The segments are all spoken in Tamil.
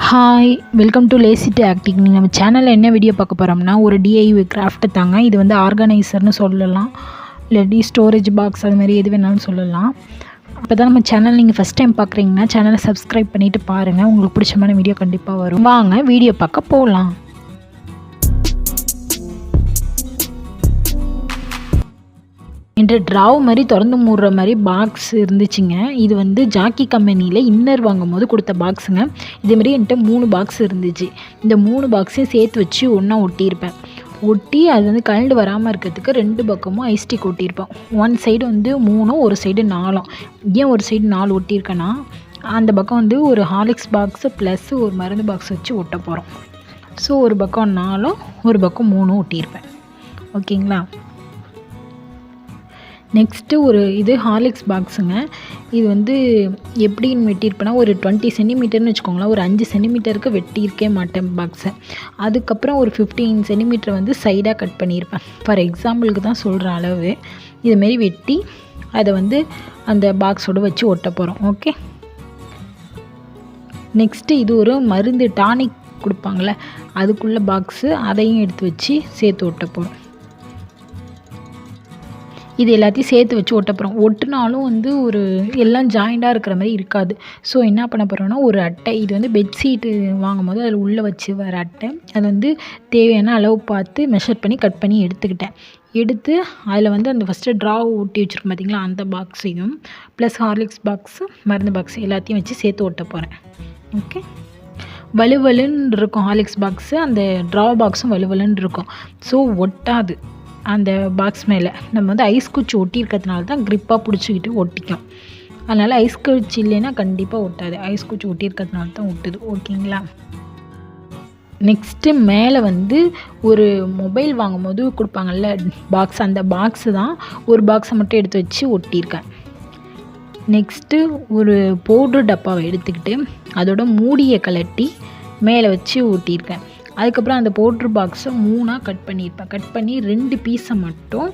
Hi, welcome to lazy acting. நீங்கள் நம்ம சேனலில் என்ன வீடியோ பார்க்க போகிறோம்னா, ஒரு டிஐவி கிராஃப்ட் தாங்க. இது வந்து ஆர்கனைசர்னு சொல்லலாம், இல்லாட்டி ஸ்டோரேஜ் பாக்ஸ், அது மாதிரி எது வேணாலும் சொல்லலாம். அப்போ தான் நம்ம சேனல் நீங்கள் ஃபஸ்ட் டைம் பார்க்குறீங்கன்னா சேனலை சப்ஸ்கிரைப் பண்ணிவிட்டு பாருங்கள். உங்களுக்கு பிடிச்சமான வீடியோ கண்டிப்பாக வரும். வாங்க வீடியோ பார்க்க போகலாம். என்ற ட்ராவ் மாதிரி திறந்து மூடுற மாதிரி பாக்ஸ் இருந்துச்சுங்க. இது வந்து ஜாக்கி கம்பெனியில் இன்னர் வாங்கும் போது கொடுத்த பாக்ஸுங்க. இதேமாதிரி என்கிட்ட 3 பாக்ஸ் இருந்துச்சு. இந்த 3 பாக்ஸையும் சேர்த்து வச்சு ஒன்றா ஒட்டியிருப்பேன். ஒட்டி அது வந்து கழண்டு வராமல் இருக்கிறதுக்கு 2 பக்கமும் ஐஸ்டிக் ஒட்டியிருப்பேன். ஒன் சைடு வந்து 3, ஒரு சைடு 4. ஏன் ஒரு சைடு 4 ஒட்டியிருக்கேன்னா, அந்த பக்கம் வந்து ஒரு ஹார்லிக்ஸ் பாக்ஸு ப்ளஸ் ஒரு மருந்து பாக்ஸ் வச்சு ஒட்ட போகிறோம். ஸோ ஒரு பக்கம் 4, ஒரு பக்கம் 3 ஒட்டியிருப்பேன். ஓகேங்களா? நெக்ஸ்ட்டு ஒரு இது ஹார்லிக்ஸ் பாக்ஸுங்க. இது வந்து எப்படின்னு வெட்டியிருப்பேன்னா, ஒரு 20 சென்டிமீட்டர்னு வச்சுக்கோங்களேன். ஒரு 5 சென்டிமீட்டருக்கு வெட்டியிருக்கே மாட்டேன் பாக்ஸை. அதுக்கப்புறம் ஒரு 15 சென்டிமீட்டர் வந்து சைடாக கட் பண்ணியிருப்பேன். ஃபார் எக்ஸாம்பிளுக்கு தான் சொல்கிற அளவு. இதுமாரி வெட்டி அதை வந்து அந்த பாக்ஸோடு வச்சு ஒட்ட போகிறோம். ஓகே. நெக்ஸ்ட்டு இது ஒரு மருந்து டானிக் கொடுப்பாங்களே, அதுக்குள்ளே பாக்ஸு, அதையும் எடுத்து வச்சு சேர்த்து ஒட்ட போகிறோம். இது எல்லாத்தையும் சேர்த்து வச்சு ஒட்ட போகிறோம். ஒட்டினாலும் வந்து ஒரு எல்லாம் ஜாயிண்டாக இருக்கிற மாதிரி இருக்காது. ஸோ என்ன பண்ண போகிறோன்னா, ஒரு அட்டை, இது வந்து பெட்ஷீட்டு வாங்கும் போது அதில் உள்ளே வச்சு வர அட்டை, அது வந்து தேவையான அளவு பார்த்து மெஷர் பண்ணி கட் பண்ணி எடுத்து அதில் வந்து அந்த ஃபஸ்ட்டு ட்ராவ் ஒட்டி வச்சுருக்கோம் பார்த்திங்களா, அந்த பாக்ஸையும் ப்ளஸ் ஹார்லிக்ஸ் பாக்ஸு, மருந்து பாக்ஸ் எல்லாத்தையும் வச்சு சேர்த்து ஒட்ட போகிறேன். ஓகே. வலுவலுன்னு இருக்கும் ஹார்லிக்ஸ் பாக்ஸு, அந்த ட்ராவ் பாக்ஸும் வலுவலுன்னு இருக்கும். ஸோ ஒட்டாது. அந்த பாக்ஸ் மேலே நம்ம வந்து ஐஸ் குச்சி ஒட்டியிருக்கிறதுனால தான் க்ரிப்பாக பிடிச்சிக்கிட்டு ஒட்டிக்கும். அதனால் ஐஸ் குச்சி இல்லைன்னா கண்டிப்பாக ஒட்டாது. ஐஸ் குச்சி ஒட்டியிருக்கிறதுனால தான் ஒட்டுது. ஓகேங்களா? நெக்ஸ்ட்டு மேலே வந்து ஒரு மொபைல் வாங்கும் போது கொடுப்பாங்கல்ல பாக்ஸ், அந்த பாக்ஸு தான் ஒரு பாக்ஸை மட்டும் எடுத்து வச்சு ஒட்டியிருக்கேன். நெக்ஸ்ட்டு ஒரு பவுட்ரு டப்பாவை எடுத்துக்கிட்டு அதோட மூடியை கலட்டி மேலே வச்சு ஒட்டியிருக்கேன். அதுக்கப்புறம் அந்த பவுட்ரு பாக்ஸை 3ஆக கட் பண்ணியிருப்பேன். கட் பண்ணி 2 பீஸை மட்டும்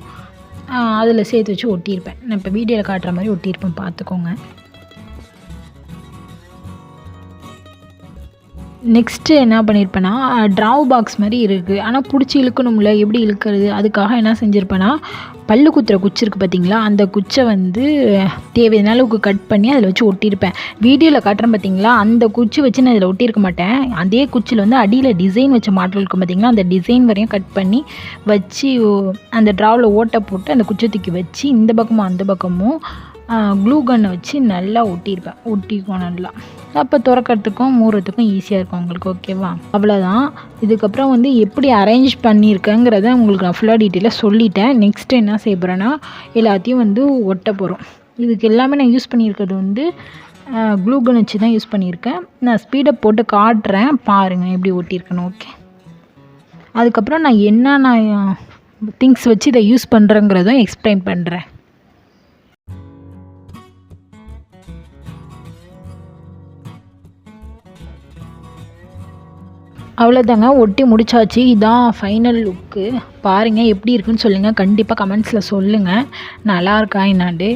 அதில் சேர்த்து வச்சு ஒட்டியிருப்பேன். நான் இப்போ வீடியோவில் காட்டுற மாதிரி ஒட்டியிருப்பேன், பார்த்துக்கோங்க. நெக்ஸ்ட்டு என்ன பண்ணியிருப்பேன்னா, ட்ராவ் பாக்ஸ் மாதிரி இருக்குது, ஆனால் பிடிச்சி இழுக்கணும்ல, எப்படி இழுக்கிறது? அதுக்காக என்ன செஞ்சுருப்பேன்னா, பல்லு குத்துற குச்சி இருக்குது பார்த்திங்களா, அந்த குச்சை வந்து தேவையான அளவுக்கு கட் பண்ணி அதில் வச்சு ஒட்டியிருப்பேன். வீடியோவில் காட்டுறேன் பார்த்திங்களா, அந்த குச்சி வச்சு நான் இதில் ஒட்டியிருக்க மாட்டேன். அதே குச்சியில் வந்து அடியில் டிசைன் வச்ச மாடல் இருக்கும் பார்த்திங்களா, அந்த டிசைன் வரையும் கட் பண்ணி வச்சு அந்த ட்ராவில் ஓட்டை போட்டு அந்த குச்சை தூக்கி வச்சு இந்த பக்கமும் அந்த பக்கமும் க்ளூ கன்னை வச்சு நல்லா ஒட்டிக்குவோம் நல்லா. அப்போ திறக்கிறதுக்கும் மூடுறதுக்கும் ஈஸியாக இருக்கும் உங்களுக்கு. ஓகேவா? அவ்வளோதான். இதுக்கப்புறம் வந்து எப்படி அரேஞ்ச் பண்ணியிருக்கேங்கிறத உங்களுக்கு நான் ஃபுல்லாக டீட்டெயிலாக சொல்லிட்டேன். நெக்ஸ்ட்டு என்ன செய்ய போகிறேன்னா, எல்லாத்தையும் வந்து ஒட்ட போகிறோம். இதுக்கு எல்லாமே நான் யூஸ் பண்ணியிருக்கிறது வந்து க்ளூ கன் வச்சு தான் யூஸ் பண்ணியிருக்கேன். நான் ஸ்பீடப் போட்டு காட்டுறேன், பாருங்கள் எப்படி ஒட்டியிருக்கணும். ஓகே. அதுக்கப்புறம் நான் என்னென்ன திங்ஸ் வச்சு இதை யூஸ் பண்ணுறேங்கிறதும் எக்ஸ்பிளைன் பண்ணுறேன். அவ்வளோதாங்க, ஒட்டி முடிச்சாச்சு. இதான் ஃபைனல் லுக்கு. பாருங்கள் எப்படி இருக்குன்னு சொல்லுங்கள். கண்டிப்பாக கமெண்ட்ஸில் சொல்லுங்கள் நல்லா இருக்கா என்னாண்டு.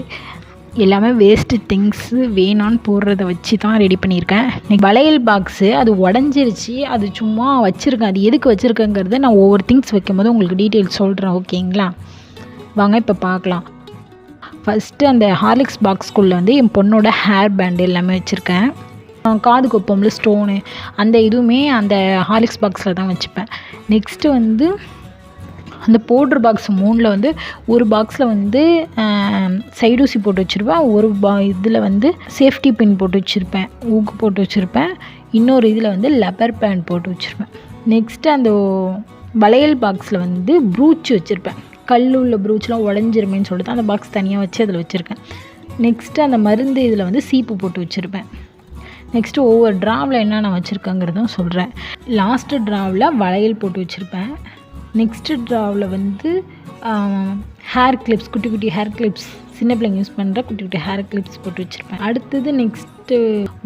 எல்லாமே வேஸ்ட்டு திங்ஸு வேணான்னு போடுறத வச்சு தான் ரெடி பண்ணியிருக்கேன். வளையல் பாக்ஸு அது உடஞ்சிருச்சு, அது சும்மா வச்சுருக்கேன். அது எதுக்கு வச்சுருக்கேங்கிறத நான் ஒவ்வொரு திங்ஸ் வைக்கும்போது உங்களுக்கு டீட்டெயில்ஸ் சொல்கிறேன். ஓகேங்களா? வாங்க இப்போ பார்க்கலாம். ஃபஸ்ட்டு அந்த ஹார்லிக்ஸ் பாக்ஸ்குள்ளே வந்து என் பொண்ணோட ஹேர் பேண்டு எல்லாமே வச்சுருக்கேன். காது கொப்பம்ல ஸ்டோனு, அந்த இதுவுமே அந்த ஹார்லிக்ஸ் பாக்ஸில் தான் வச்சுப்பேன். நெக்ஸ்ட்டு வந்து அந்த பவுட்ரு பாக்ஸ் 3ல் வந்து ஒரு பாக்ஸில் வந்து சைடூசி போட்டு வச்சுருப்பேன். ஒரு இதில் வந்து சேஃப்டி பின் போட்டு வச்சுருப்பேன், ஊக்கு போட்டு வச்சுருப்பேன். இன்னொரு இதில் வந்து லப்பர் பேண்ட் போட்டு வச்சுருப்பேன். நெக்ஸ்ட்டு அந்த வளையல் பாக்ஸில் வந்து ப்ரூச் வச்சுருப்பேன். கல் உள்ள ப்ரூச்லாம் உடஞ்சிருமேன்னு சொல்லிட்டு அந்த பாக்ஸ் தனியாக வச்சு அதில் வச்சுருக்கேன். நெக்ஸ்ட்டு அந்த மருந்து இதில் வந்து சீப்பு போட்டு வச்சுருப்பேன். நெக்ஸ்ட்டு ஒவ்வொரு ட்ராவில் என்னென்ன வச்சுருக்கேங்கிறதும் சொல்கிறேன். லாஸ்ட்டு ட்ராவில் வளையல் போட்டு வச்சுருப்பேன். நெக்ஸ்ட்டு ட்ராவில் வந்து ஹேர் கிளிப்ஸ், குட்டி குட்டி ஹேர் கிளிப்ஸ், சின்ன பிள்ளைங்க யூஸ் பண்ணுற குட்டி குட்டி ஹேர் கிளிப்ஸ் போட்டு வச்சுருப்பேன். அடுத்தது நெக்ஸ்ட்டு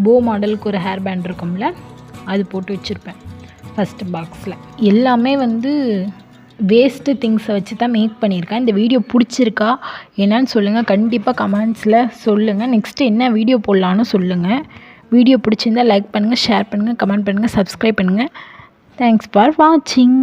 போ மாடலுக்கு ஒரு ஹேர் பேண்ட் இருக்கும்ல, அது போட்டு வச்சுருப்பேன் ஃபஸ்ட்டு பாக்ஸில். எல்லாமே வந்து வேஸ்ட்டு திங்ஸை வச்சு தான் மேக் பண்ணியிருக்கேன். இந்த வீடியோ பிடிச்சிருக்கா என்னன்னு சொல்லுங்கள். கண்டிப்பாக கமெண்ட்ஸில் சொல்லுங்கள். நெக்ஸ்ட்டு என்ன வீடியோ போடலான்னு சொல்லுங்கள். வீடியோ பிடிச்சிருந்தால் லைக் பண்ணுங்கள், ஷேர் பண்ணுங்கள், கமெண்ட் பண்ணுங்கள், சப்ஸ்கிரைப் பண்ணுங்கள். தேங்க்ஸ் ஃபார் வாட்சிங்.